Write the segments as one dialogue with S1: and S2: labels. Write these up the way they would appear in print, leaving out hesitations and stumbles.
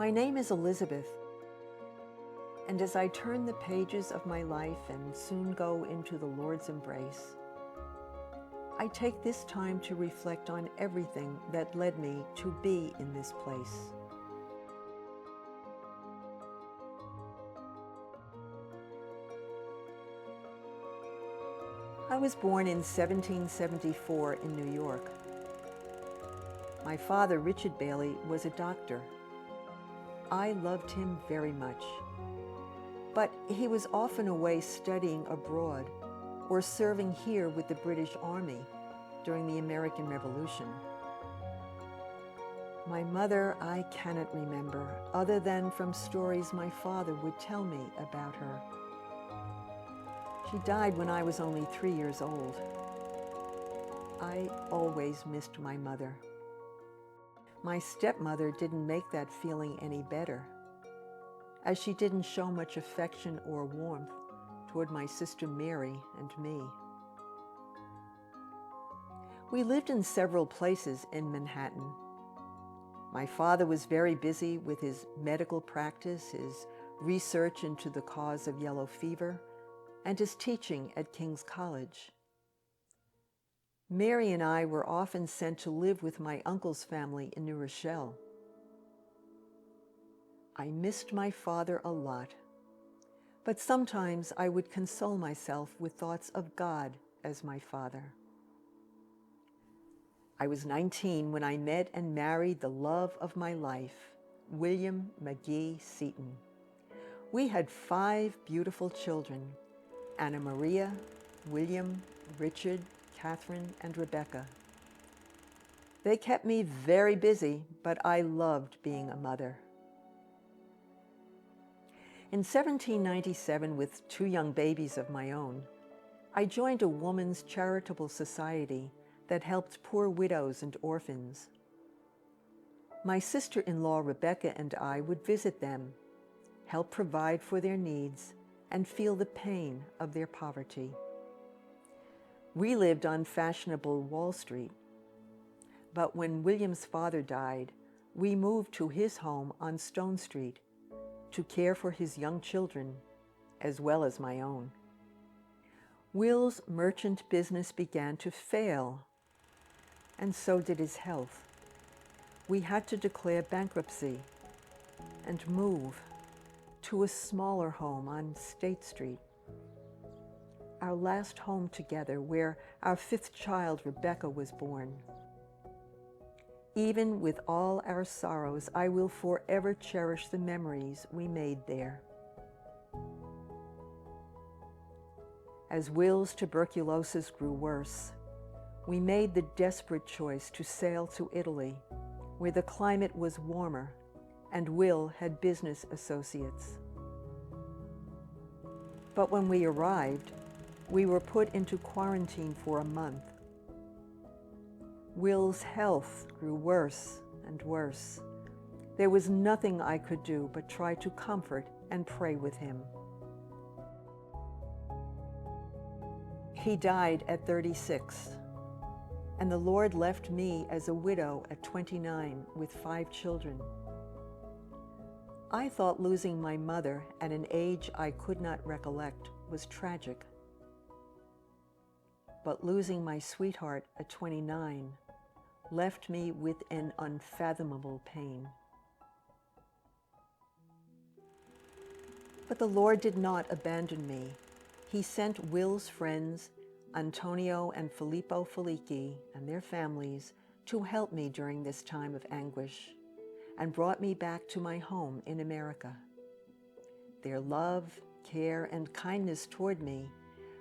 S1: My name is Elizabeth, and as I turn the pages of my life and soon go into the Lord's embrace, I take this time to reflect on everything that led me to be in this place. I was born in 1774 in New York. My father, Richard Bailey, was a doctor. I loved him very much, but he was often away studying abroad or serving here with the British Army during the American Revolution. My mother I cannot remember, other than from stories my father would tell me about her. She died when I was only 3 years old. I always missed my mother. My stepmother didn't make that feeling any better, as she didn't show much affection or warmth toward my sister Mary and me. We lived in several places in Manhattan. My father was very busy with his medical practice, his research into the cause of yellow fever, and his teaching at King's College. Mary and I were often sent to live with my uncle's family in New Rochelle. I missed my father a lot, but sometimes I would console myself with thoughts of God as my father. I was 19 when I met and married the love of my life, William McGee Seton. We had 5 beautiful children: Anna Maria, William, Richard, Catherine, and Rebecca. They kept me very busy, but I loved being a mother. In 1797, with 2 young babies of my own, I joined a woman's charitable society that helped poor widows and orphans. My sister-in-law Rebecca and I would visit them, help provide for their needs, and feel the pain of their poverty. We lived on fashionable Wall Street, but when William's father died, we moved to his home on Stone Street to care for his young children, as well as my own. Will's merchant business began to fail, and so did his health. We had to declare bankruptcy and move to a smaller home on State Street, our last home together, where our 5th child, Rebecca, was born. Even with all our sorrows, I will forever cherish the memories we made there. As Will's tuberculosis grew worse, we made the desperate choice to sail to Italy, where the climate was warmer and Will had business associates. But when we arrived, we were put into quarantine for a month. Will's health grew worse and worse. There was nothing I could do but try to comfort and pray with him. He died at 36, and the Lord left me as a widow at 29 with 5 children. I thought losing my mother at an age I could not recollect was tragic. But losing my sweetheart at 29 left me with an unfathomable pain. But the Lord did not abandon me. He sent Will's friends, Antonio and Filippo Felici, and their families to help me during this time of anguish, and brought me back to my home in America. Their love, care, and kindness toward me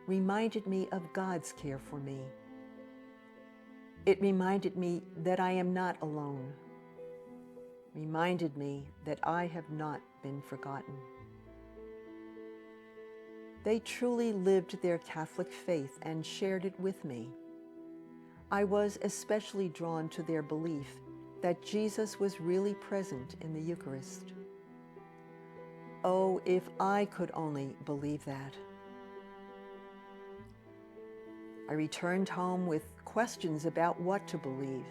S1: reminded me of God's care for me. It reminded me that I am not alone, reminded me that I have not been forgotten. They truly lived their Catholic faith and shared it with me. I was especially drawn to their belief that Jesus was really present in the Eucharist. Oh, if I could only believe that. I returned home with questions about what to believe.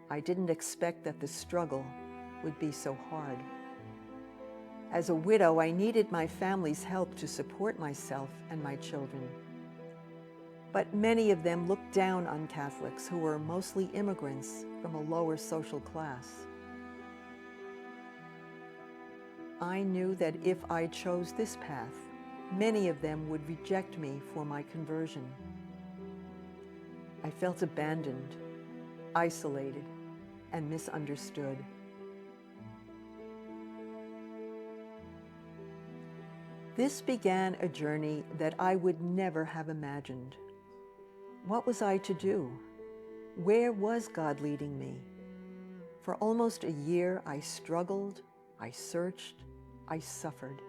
S1: I didn't expect that the struggle would be so hard. As a widow, I needed my family's help to support myself and my children. But many of them looked down on Catholics who were mostly immigrants from a lower social class. I knew that if I chose this path, many of them would reject me for my conversion. I felt abandoned, isolated, and misunderstood. This began a journey that I would never have imagined. What was I to do? Where was God leading me? For almost a year, I struggled, I searched, I suffered.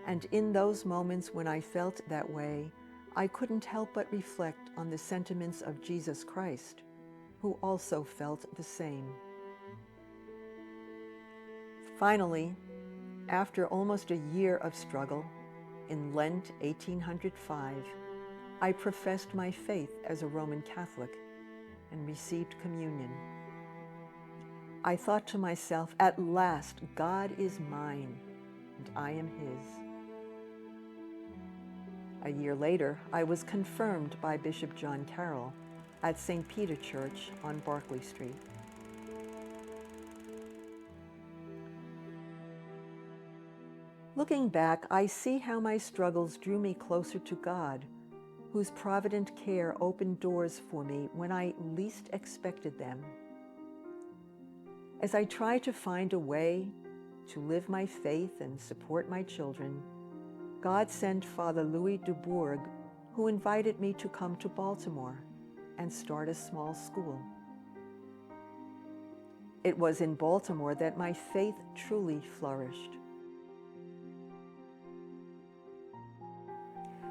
S1: And in those moments when I felt that way, I couldn't help but reflect on the sentiments of Jesus Christ, who also felt the same. Finally, after almost a year of struggle, in Lent 1805, I professed my faith as a Roman Catholic and received communion. I thought to myself, at last, God is mine, and I am His. A year later, I was confirmed by Bishop John Carroll at St. Peter Church on Barclay Street. Looking back, I see how my struggles drew me closer to God, whose provident care opened doors for me when I least expected them. As I tried to find a way to live my faith and support my children, God sent Father Louis Dubourg, who invited me to come to Baltimore and start a small school. It was in Baltimore that my faith truly flourished.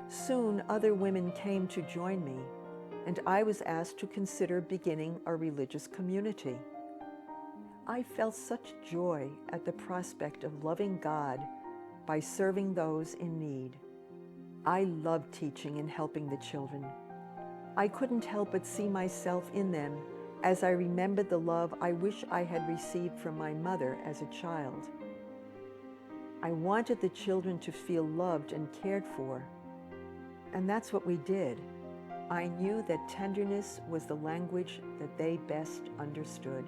S1: Soon, other women came to join me, and I was asked to consider beginning a religious community. I felt such joy at the prospect of loving God by serving those in need. I loved teaching and helping the children. I couldn't help but see myself in them as I remembered the love I wish I had received from my mother as a child. I wanted the children to feel loved and cared for, and that's what we did. I knew that tenderness was the language that they best understood.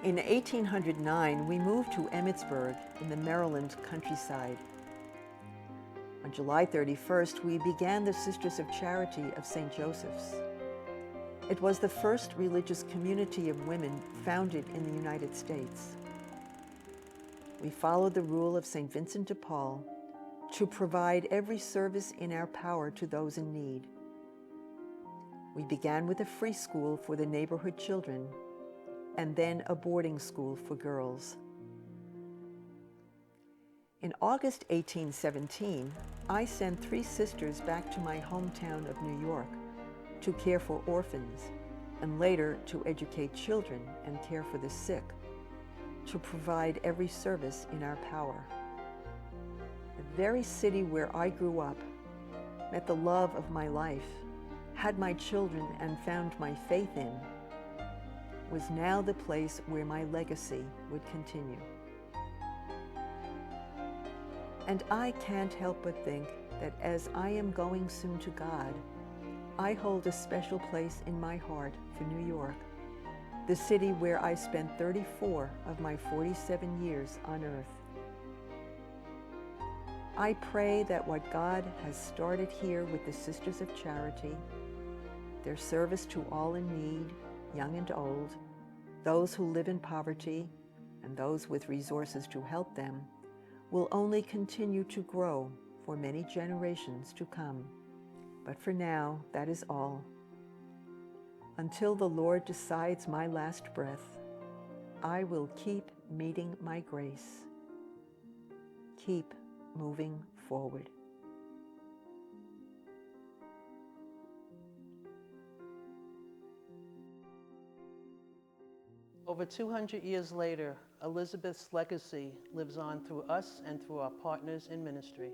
S1: In 1809, we moved to Emmitsburg in the Maryland countryside. On July 31st, we began the Sisters of Charity of St. Joseph's. It was the first religious community of women founded in the United States. We followed the rule of St. Vincent de Paul to provide every service in our power to those in need. We began with a free school for the neighborhood children, and then a boarding school for girls. In August 1817, I sent 3 sisters back to my hometown of New York to care for orphans, and later to educate children and care for the sick, to provide every service in our power. The very city where I grew up, met the love of my life, had my children, and found my faith in, was now the place where my legacy would continue. And I can't help but think that as I am going soon to God, I hold a special place in my heart for New York, the city where I spent 34 of my 47 years on earth. I pray that what God has started here with the Sisters of Charity, their service to all in need, young and old, those who live in poverty, and those with resources to help them, will only continue to grow for many generations to come. But for now, that is all. Until the Lord decides my last breath, I will keep meeting my grace. Keep moving forward.
S2: Over 200 years later, Elizabeth's legacy lives on through us and through our partners in ministry.